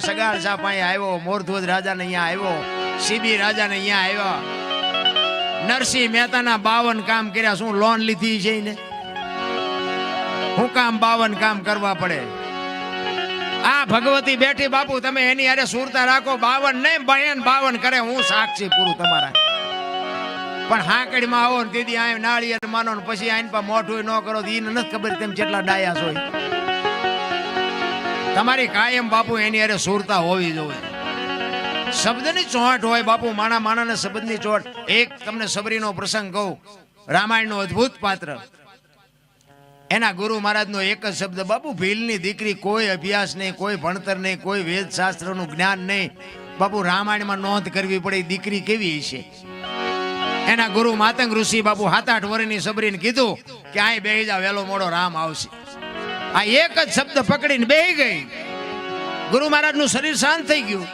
સગાળ સાપ અહીંયા આવ્યો, મોરધ્વજ રાજાને અહીંયા આવ્યો, સીબી રાજાને અહીંયા આવ્યા, નરસિંહ મહેતાના 52 કામ કર્યા. શું લોન લીધી છે ને? હું કામ 52 કામ કરવા પડે? આ ભગવતી બેઠી બાપુ, તમે એની હારે સુરતા રાખો. 52 નહીં, 52 કરે. હું સાક્ષી પૂરું તમારા. પણ હાકડીમાં આવો ને દીદી આ નાળિયેર માનો ને પછી આઈન પા મોઢું ન કરો. એને નથી ખબર તેમ કેટલા ડાયા છો. તમારી કાયમ બાપુ એની હારે સુરતા હોવી જોઈએ. શબ્દની ચોટ હોય બાપુ, માણા માણાને શબ્દની ચોટ. એક તમને સબરીનો પ્રસંગ કહું, રામાયણનો અદ્ભુત પાત્ર. એના ગુરુ મહારાજનો એક જ શબ્દ, બાપુ ભીલની દીકરી, કોઈ અભ્યાસ નહીં, કોઈ ભણતર નહીં, કોઈ વેદ શાસ્ત્રનું જ્ઞાન નહીં. બાપુ રામાયણમાં નોંધ કરવી પડે દીકરી કેવી છે. એના ગુરુ માતંગ ઋષિ બાપુ 7-8 વર્ષની સબરીને કીધું કે આ બેહી જા, વેલો મોડો રામ આવશે. આ એક જ શબ્દ પકડીને બેહી ગઈ. ગુરુ મહારાજનું શરીર શાંત થઈ ગયું.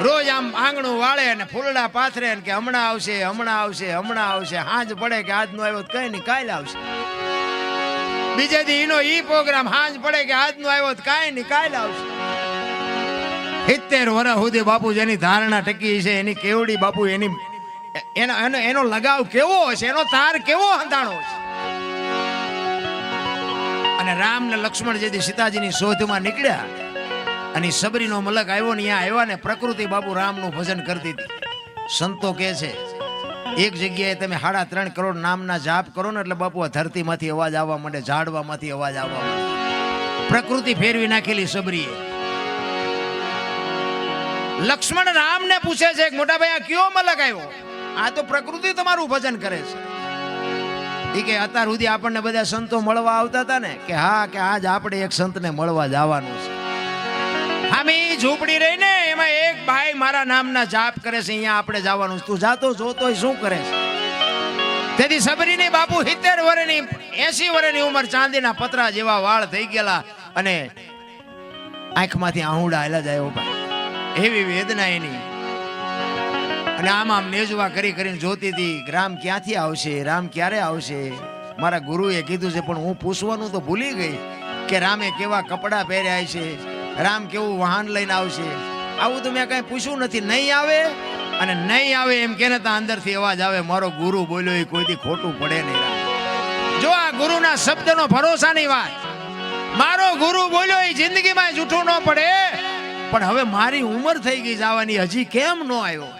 રોજ આમ આંગણું વાળે અને ફૂલડા પાથરે કે હમણાં આવશે, હમણાં આવશે, હમણાં આવશે. હાંજ પડે કે આજનો આવ્યો કઈ નહીં, કાલે આવશે. બીજે દી એનો ઈ પ્રોગ્રામ. હાંજ પડે કે આજનો આવ્યો કાંઈ નહીં, કાલે આવશે. 70 વર્ષ સુધી બાપુ જેની ધારણા ટકી છે, એની કેવડી બાપુ, એની એનો લગાવ કેવો હશે, એનો તાર કેવો હંધાણો છે. અને રામ ને લક્ષ્મણ જેથી સીતાજીની શોધમાં નીકળ્યા અને સબરીનો મલક આવ્યો ને અહીંયા આવ્યા ને પ્રકૃતિ બાપુ રામનું ભજન કરતી હતી. સંતો કહે છે એક જગ્યાએ તમે 3.5 કરોડ નામના જાપ કરો ને એટલે બાપુ આ ધરતીમાંથી અવાજ આવવા માંડે, ઝાડવામાંથી અવાજ આવવા માંડે. પ્રકૃતિ ફેરવી નાખેલી સબરીએ. લક્ષ્મણ રામને પૂછે છે મોટા ભાઈ આ કયો મલક આવ્યો? આ તો પ્રકૃતિ તમારું ભજન કરે છે. એ કે અત્યાર સુધી આપણને બધા સંતો મળવા આવતા હતા ને, કે હા, કે આજ આપણે એક સંતને મળવા જવાનું છે. આમી ઝૂંપડી રહી ને એમાં એક ભાઈ મારા નામના જાપ કરે છે, અહીંયા આપણે જવાનું. તું જાતો જોતો શું કરે છે? તેથી સબરીની બાપુ 70 વર્ષની 80 વર્ષની ઉંમર, ચાંદીના પતરા જેવા વાળ થઈ ગયેલા અને આંખમાંથી આહુડા હાલ્યા જાય ભાઈ. એવી વેદના એની. અને આમ નેજવા કરી કરીને જોતી હતી, રામ ક્યાંથી આવશે, રામ ક્યારે આવશે. મારા ગુરુએ કીધું છે પણ હું પૂછવાનું તો ભૂલી ગઈ કે રામે કેવા કપડાં પહેર્યા છે, રામ કેવું વાહન લઈને આવશે. આવું તો મેં કઈ પૂછ્યું નથી. નહીં આવે અને નહીં આવે એમ કે ને ત્યાં અંદરથી અવાજ આવે, મારો ગુરુ બોલ્યો એ કોઈથી ખોટું પડે નહીં. જો આ ગુરુના શબ્દનો ભરોસાની વાત. મારો ગુરુ બોલ્યો એ જિંદગીમાં જૂઠું ન પડે. પણ હવે મારી ઉંમર થઈ ગઈ જવાની, હજી કેમ ન આવ્યો?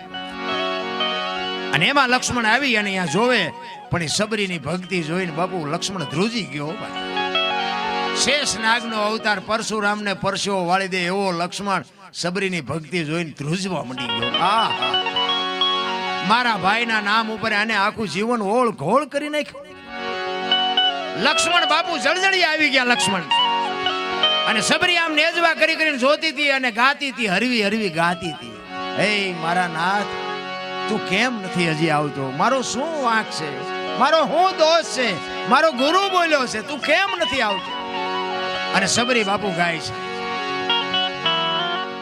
અને એમાં લક્ષ્મણ આવી અને અહીંયા જોવે, પણ એ સબરીની ભક્તિ જોઈને બાપુ લક્ષ્મણ ધ્રુજી ગયો. શેષ નાગનો અવતાર પરશુરામને પરસ્યો વાળી દે એવો લક્ષ્મણ સબરીની ભક્તિ જોઈને ધ્રુજવા માંડી ગયો. આ મારા ભાઈના નામ ઉપર આને આખું જીવન ઓળ ઘોળ કરી નાખ્યું. લક્ષ્મણ બાપુ જળજળી આવી ગયા. લક્ષ્મણ અને સબરી આમ નેજવા કરી કરીને જોતી હતી અને ગાતી હતી, હરવી હરવી ગાતી હતી. હે મારા નાથ, તું કેમ નથી હજી આવતો? મારો શું વાંક છે? મારો શું દોષ છે? મારો ગુરુ બોલ્યો છે, તું કેમ નથી આવતો? અને સબરી બાપુ ગાય છે.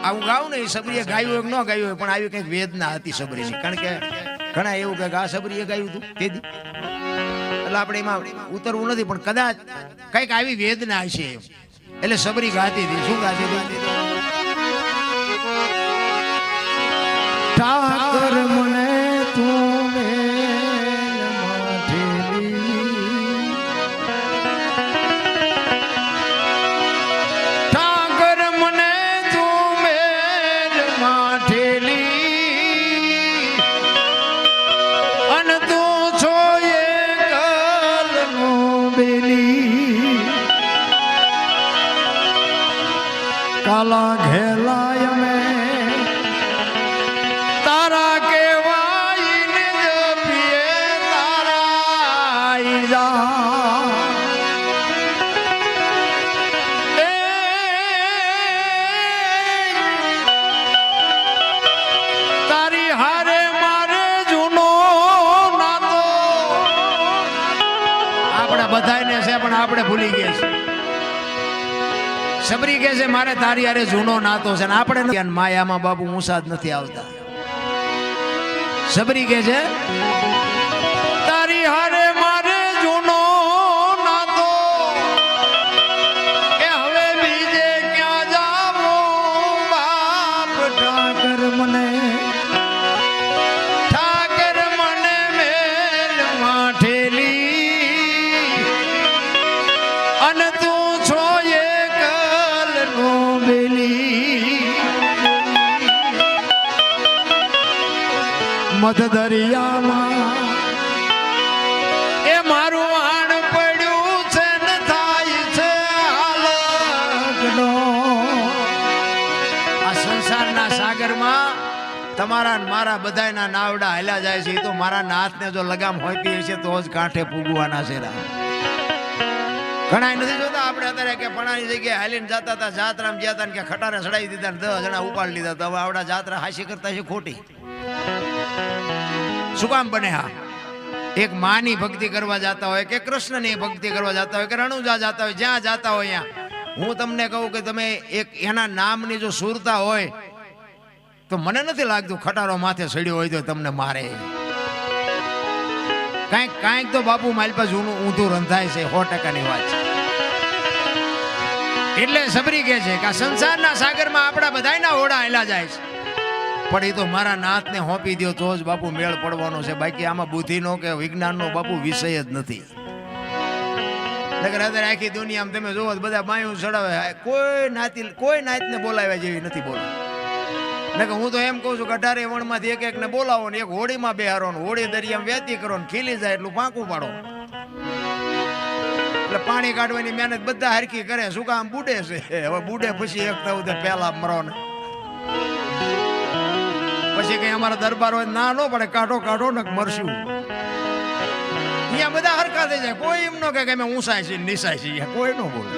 આવું ગાવું ને, સબરીએ ગાયું ન ગાયું હોય, પણ આવી કંઈક વેદના હતી સબરીની. કારણ કે ઘણા એવું કે આ સબરીએ ગાયું હતું તેથી, એટલે આપણે એમાં ઉતરવું નથી, પણ કદાચ કંઈક આવી વેદના છે એટલે સબરી ગાતી હતી. શું ગાતી હતી? ઠાકર મને તું ઠાકર મને તું મેલ માઠેલી, અન તું છો એ કલનું બેલી. કાલા ઘેલાય મેં બધાને છે પણ આપણે ભૂલી ગયા છે. સબરી કહે છે મારે તારી હારે જૂનો નાતો છે, ને આપણે માયામાં બાપુ ઊંસા જ નથી આવતા. સબરી કહે છે તારી હારે મારે જૂનો નાતો, એ હવે બીજે ક્યાં જાવો ઠાકર મને ઠાકર મને મેલ માઠેલી અને તું છો એકલ નો બેલી મધ દરિયામાં એ મારું વાણ પડ્યું છે ને થાય છે હાલગનો. આ સંસારના સાગરમાં તમારા ને મારા બધાયના નાવડા હાલ્યા જાય છે. એ તો મારા નાથને જો લગામ હોપી હશે તો જ કાંઠે પૂગવાના છે. ઘણા નથી જોતા આપણે અત્યારે કે પણાની જગ્યાએ હાલીને જતા હતા, જાત્રામાં ગયા હતા ને કે ખટારે ચડાવી દીધા ને 10 જણા ઉપાડી લીધા. તો હવે આવડા જાત્રા હાસી કરતા છે ખોટી. શું કામ બને? હા, એક માની ભક્તિ કરવા જતા હોય કે કૃષ્ણની ભક્તિ કરવા જતા હોય કે રણુજા જતા હોય, જ્યાં જતા હોય ત્યાં હું તમને કહું કે તમે એક એના નામની જો સુરતા હોય તો મને નથી લાગતું ખટારો માથે ચડ્યો હોય તો તમને મારે. કાંઈક તો બાપુ માલપા જૂનું ઊંધું રંધાય છે. 100%ની વાત છે. એટલે સબરી કહે છે કે આ સંસારના સાગરમાં આપણા બધાયના ઓડા હેલા જાય છે, પણ એ તો મારા નાથને હોપી દો તો જ બાપુ મેળ પડવાનો છે. બાકી આમાં બુદ્ધિનો કે વિજ્ઞાનનો બાપુ વિષય જ નથી. નકર અત્યારે આખી દુનિયામાં તમે જોવો બધા બાયું ચડાવે, કોઈ નાતને બોલાવ્યા જેવી નથી બોલી. નકર હું તો એમ કહું છું કે 18 વણમાંથી એક ને બોલાવો ને એક હોળીમાં બેહારો ને હોળી દરિયામાં વેતી કરો ને ખીલી જાય એટલું પાંકું પાડો. એટલે પાણી કાઢવાની મહેનત બધા હરખી કરે. શું કામ? બુડે છે. હવે બુડે પછી એક થવું પહેલા મરો ને પછી કઈ અમારા દરબાર હોય ના નો પડે, કાઢો કાઢો ને મરશું. અહીંયા બધા હરખા થઈ જાય. કોઈ એમ નો કે અમે ઊંસાય છે નિસાય છે, કોઈ નો બોલે.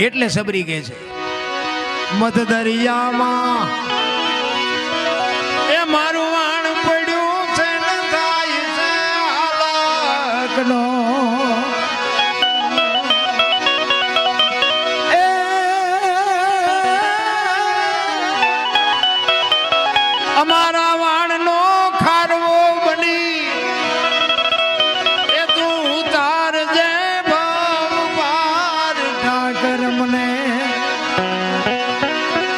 એટલે સબરી કહે છે મધ દરિયામાં એ મારું વાણ પડ્યું છે ને થાય છે હાલગનો. અમારા વાણનો ખારવો બની એ તું ઉતાર જે ભાવ પાર. ઠાકર મને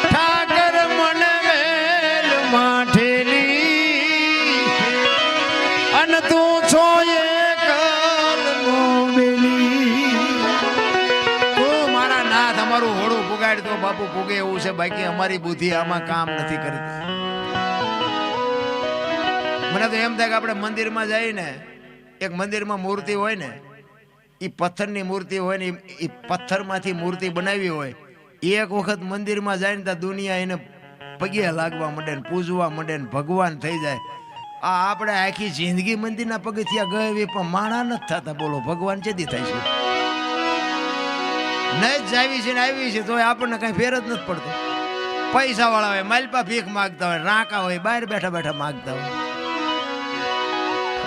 ઠાકર મને મેલ માઠેલી અને તું છો એકલ નો બેલી તું મારા નાથ અમારું હોડું પુગાડ તો બાપુ પુગે એવું છે. બાકી અમારી બુદ્ધિ આમાં કામ નથી કરતી. મને તો એમ થાય કે આપણે મંદિરમાં જઈએ ને, એક મંદિરમાં મૂર્તિ હોય ને, એ પથ્થરની મૂર્તિ હોય ને, એ પથ્થરમાંથી મૂર્તિ બનાવી હોય. એક વખત મંદિરમાં જાય ને ત્યાં દુનિયા એને પગે લાગવા માંડે ને પૂજવા માંડે ને ભગવાન થઈ જાય. આ આપણે આખી જિંદગી મંદિરના પગથિયા ગયે પણ માણા નથી થતા. બોલો ભગવાન ચેદી થાય છે? નહીં જ આવી છે ને આવી છે તો આપણને કઈ ફેર જ નથી પડતો. પૈસા વાળા હોય માલપા ભીખ માગતા હોય, રાંકા હોય બહાર બેઠા બેઠા માગતા હોય.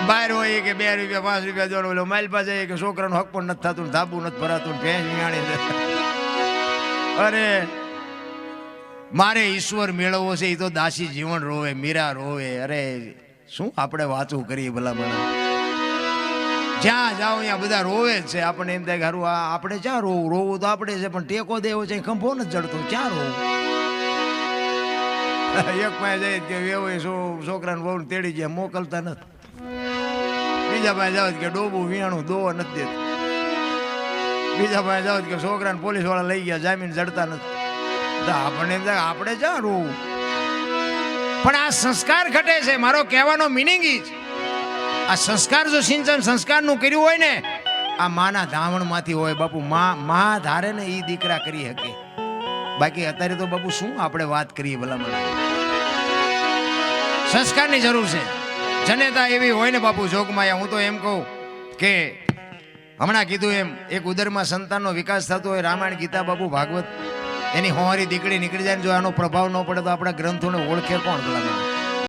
બહાર હોય કે 2 રૂપિયા 5 રૂપિયા જોડો ઓલો માલપા જાય કે છોકરાનું હક પણ નથી થતું, ધાબુ નથી ભરાતું, ભેંસ વિયાણી. અરે મારે ઈશ્વર મેળવવો છે. એ તો દાસી જીવન રોવે, મીરા રોવે. અરે શું આપણે વાતું કરીએ ભલા મને? જ્યાં જાઓ ત્યાં બધા રોવે જ છે. આપણને એમ થાય કે હારું આ આપણે ક્યાં રોવું? રોવું તો આપણે છે પણ ટેકો દેવો છે ખંભો નથી જડતો. ક્યાં રોવું? એક પાસે જાય કે એવો છોકરાને બહુ તેડી જાય મોકલતા નથી. બીજા પાસે જાવ કે ડોબું વિયાણું દોવા નથી દેતું. બીજા પાસે જાવ કે છોકરાને પોલીસ વાળા લઈ ગયા જામીન જડતા નથી. તો આપણને એમ થાય આપણે ક્યાં રોવું? પણ આ સંસ્કાર ઘટે છે. મારો કહેવાનો મિનિંગ ઈ જ આ સંસ્કાર જો સિંચન સંસ્કારનું કર્યું હોય ને, આ માના ધાવણમાંથી હોય બાપુ. માં ધારે ને એ દીકરા કરી શકે. બાકી અત્યારે તો બાપુ શું આપણે વાત કરીએ ભલામણ? સંસ્કારની જરૂર છે. જનેતા એવી હોય ને બાપુ જોગમાયા. હું તો એમ કહું કે હમણાં કીધું એમ એક ઉદરમાં સંતાનનો વિકાસ થતો હોય, રામાયણ ગીતા બાપુ ભાગવત એની હોવારી દીકરી નીકળી જાય ને જો આનો પ્રભાવ ન પડે તો આપણા ગ્રંથોને ઓળખે કોણ ભલામણ?